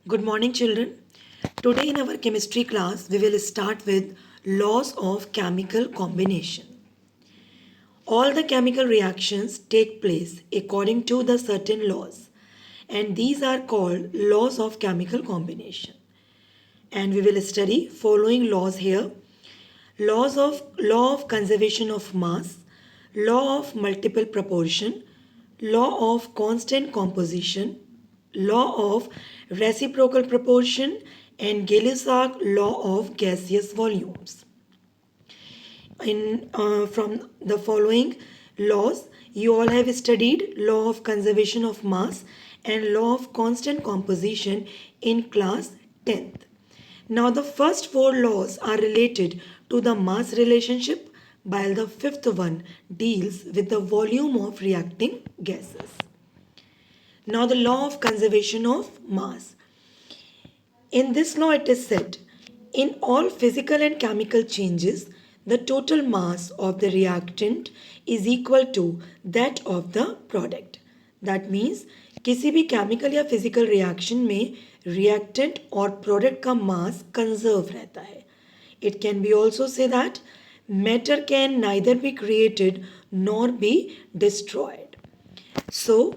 Good morning, children. Today in our chemistry class, we will start with laws of chemical combination. All the chemical reactions take place according to the certain laws, and these are called laws of chemical combination. And we will study following laws here: law of conservation of mass, law of multiple proportion, law of constant composition, law of reciprocal proportion, and Gay-Lussac law of gaseous volumes. In From the following laws, you all have studied law of conservation of mass and law of constant composition in class 10th. Now the first four laws are related to the mass relationship, while the fifth one deals with the volume of reacting gases. Now the law of conservation of mass. In this law it is said, in all physical and chemical changes, the total mass of the reactant is equal to that of the product. That means किसी भी chemical या physical reaction में reactant और product का मास conserve रहता है. It can be also say that matter can neither be created nor be destroyed. So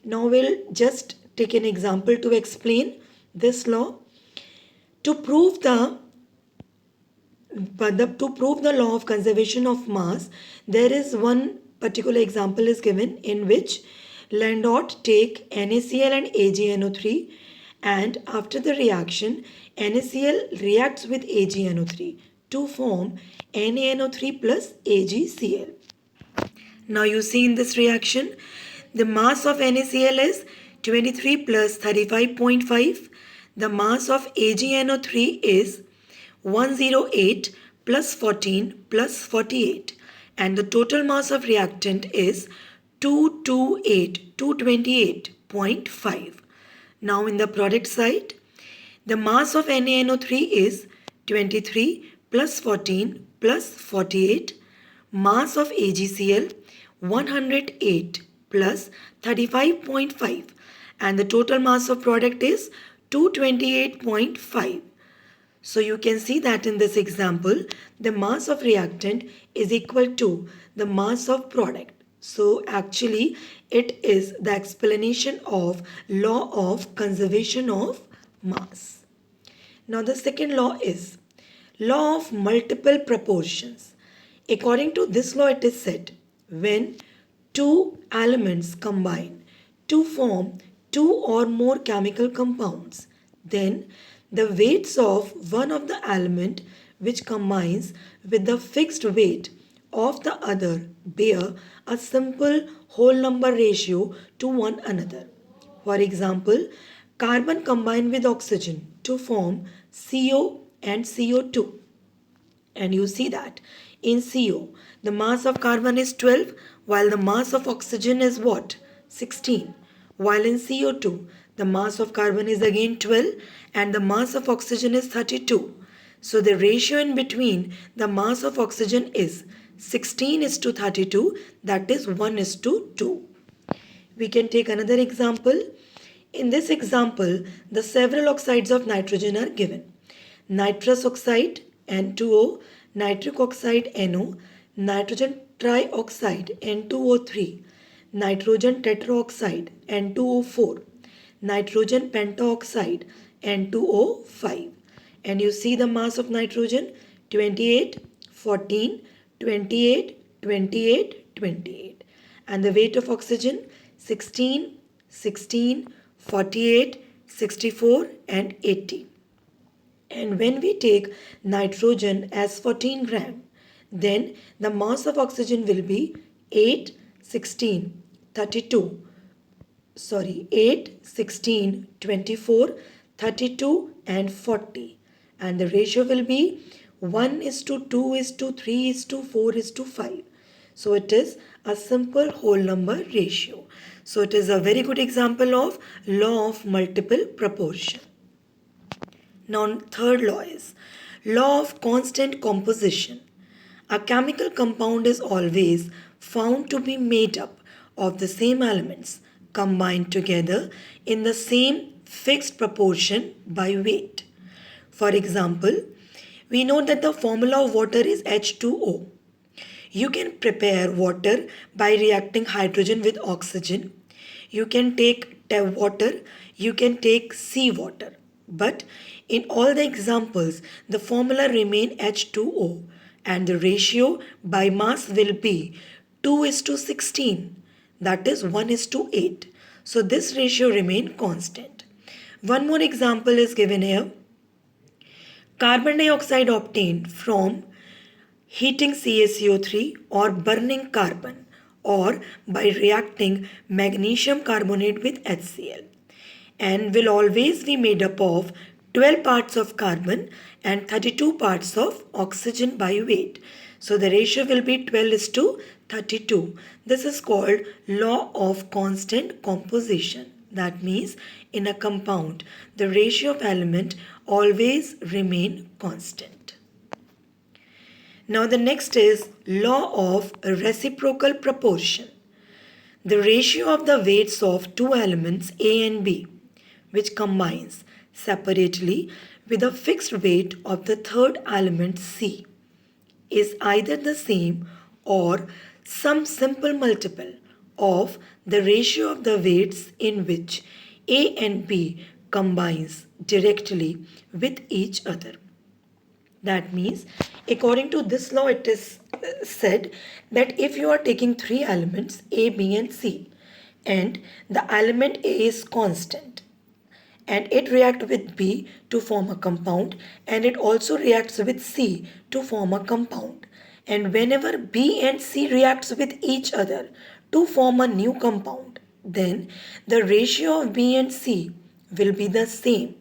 now we'll just take an example to explain this law. To prove the law of conservation of mass, there is one particular example is given in which Landau take NaCl and AgNO3, and after the reaction NaCl reacts with AgNO3 to form NaNO3 plus AgCl. Now you see in this reaction the mass of NaCl is 23 plus 35.5. The mass of AgNO3 is 108 plus 14 plus 48, and the total mass of reactant is 228.5. Now in the product side, the mass of NaNO3 is 23 plus 14 plus 48. Mass of AgCl 108 plus 35.5, and the total mass of product is 228.5. So you can see that in this example, the mass of reactant is equal to the mass of product. So actually it is the explanation of law of conservation of mass. Now the second law is law of multiple proportions. According to this law it is said, when two elements combine to form two or more chemical compounds, then the weights of one of the element which combines with the fixed weight of the other bear a simple whole number ratio to one another. For example, carbon combine with oxygen to form CO and CO2. And you see that in CO, the mass of carbon is 12, while the mass of oxygen is what? 16. While in CO2, the mass of carbon is again 12 and the mass of oxygen is 32. So the ratio in between the mass of oxygen is 16 is to 32, that is 1 is to 2. We can take another example. In this example, the several oxides of nitrogen are given. Nitrous oxide N2O, nitric oxide NO, nitrogen trioxide N2O3, nitrogen tetraoxide N2O4, nitrogen pentaoxide N2O5. And you see the mass of nitrogen 28, 14, 28, 28, 28. And the weight of oxygen 16, 16, 48, 64 and 80. And when we take nitrogen as 14 gram, then the mass of oxygen will be 8, 16, 32. 8, 16, 24, 32 and 40. And the ratio will be 1 is to 2 is to 3 is to 4 is to 5. So it is a simple whole number ratio. So it is a very good example of law of multiple proportion. Now third law is law of constant composition. A chemical compound is always found to be made up of the same elements combined together in the same fixed proportion by weight. For example, we know that the formula of water is H2O. You can prepare water by reacting hydrogen with oxygen. You can take water, you can take seawater. But in all the examples, the formula remain H2O and the ratio by mass will be 2 is to 16, that is 1 is to 8. So this ratio remain constant. One more example is given here. Carbon dioxide obtained from heating CaCO3 or burning carbon or by reacting magnesium carbonate with HCl and will always be made up of 12 parts of carbon and 32 parts of oxygen by weight. So the ratio will be 12 is to 32. This is called law of constant composition. That means in a compound, the ratio of element always remain constant. Now the next is law of reciprocal proportion. The ratio of the weights of two elements A and B, which combines separately with a fixed weight of the third element C, is either the same or some simple multiple of the ratio of the weights in which A and B combines directly with each other. That means, according to this law, it is said that if you are taking three elements A, B, and C, and the element A is constant, and it reacts with B to form a compound, and it also reacts with C to form a compound. And whenever B and C reacts with each other to form a new compound, then the ratio of B and C will be the same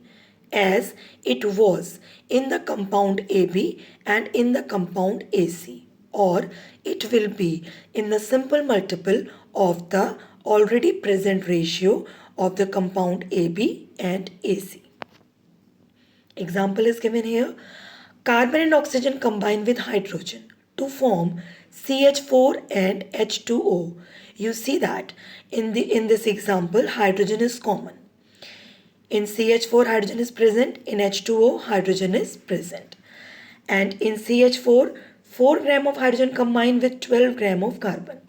as it was in the compound AB and in the compound AC, or it will be in the simple multiple of the already present ratio of the compound AB and AC. Example is given here. Carbon and oxygen combine with hydrogen to form CH4 and H2O. You see that in this example, hydrogen is common. In CH4, hydrogen is present. In H2O, hydrogen is present. And in CH4, 4 gram of hydrogen combine with 12 gram of carbon.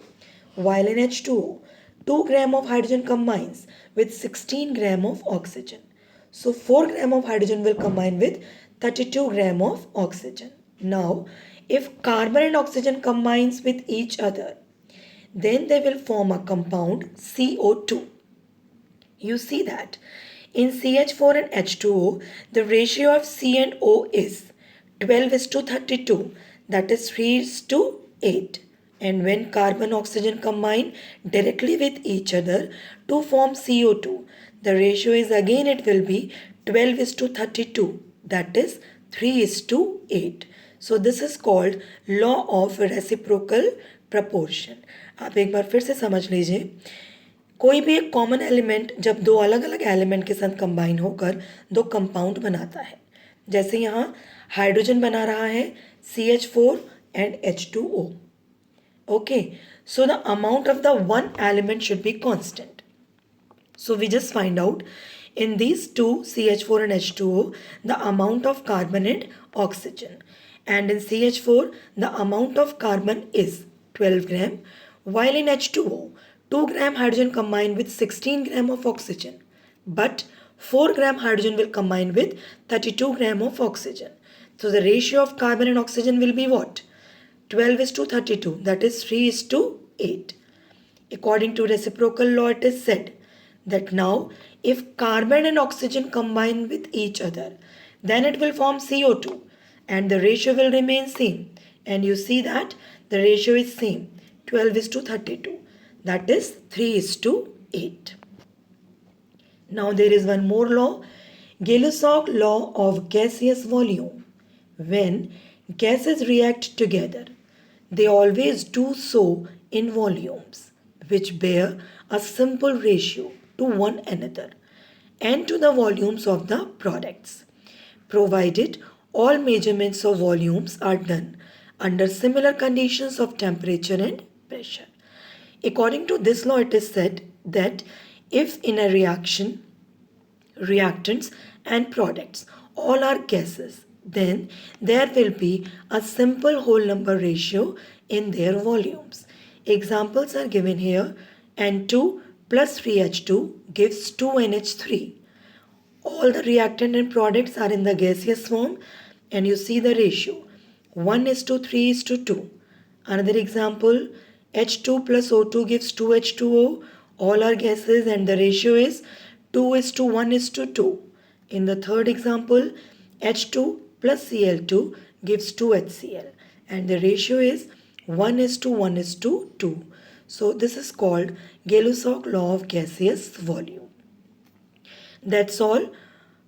While in H2O, 2 gram of hydrogen combines with 16 gram of oxygen. So 4 gram of hydrogen will combine with 32 gram of oxygen. Now, if carbon and oxygen combines with each other, then they will form a compound CO2. You see that in CH4 and H2O, the ratio of C and O is 12 is to 32, that is 3 is to 8. And when carbon oxygen combine directly with each other to form CO2, the ratio is again it will be 12 is to 32, that is 3 is to 8. So this is called law of reciprocal proportion. आप एक बार फिर से समझ लीजिए. कोई भी एक common element जब दो अलग अलग एलिमेंट के साथ कंबाइन होकर दो कंपाउंड बनाता है, जैसे यहाँ हाइड्रोजन बना रहा है CH4 and H2O. Okay, so the amount of the one element should be constant. So we just find out in these two CH4 and H2O the amount of carbon and oxygen. And in CH4 the amount of carbon is 12 gram, while in H2O 2 gram hydrogen combine with 16 gram of oxygen, but 4 gram hydrogen will combine with 32 gram of oxygen. So the ratio of carbon and oxygen will be what? 12 is to 32, that is 3 is to 8. According to reciprocal law, it is said that now if carbon and oxygen combine with each other, then it will form CO2 and the ratio will remain same. And you see that the ratio is same, 12 is to 32. That is 3 is to 8. Now there is one more law, Gay-Lussac law of gaseous volume. When gases react together, they always do so in volumes which bear a simple ratio to one another and to the volumes of the products, provided all measurements of volumes are done under similar conditions of temperature and pressure. According to this law, it is said that if in a reaction reactants and products. All are gases. Then there will be a simple whole number ratio in their volumes. Examples are given here. N2 plus 3H2 gives 2NH3. All the reactant and products are in the gaseous form, and you see the ratio 1 is to 3 is to 2. Another example, H2 plus O2 gives 2H2O. All are gases and the ratio is 2 is to 1 is to 2. In the third example, H2 plus Cl2 gives 2HCl and the ratio is 1 is to 1 is to 2. So this is called Gay-Lussac law of gaseous volume. That's all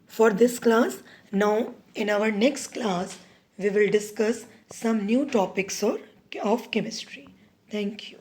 for this class. Now in our next class we will discuss some new topics of chemistry. Thank you.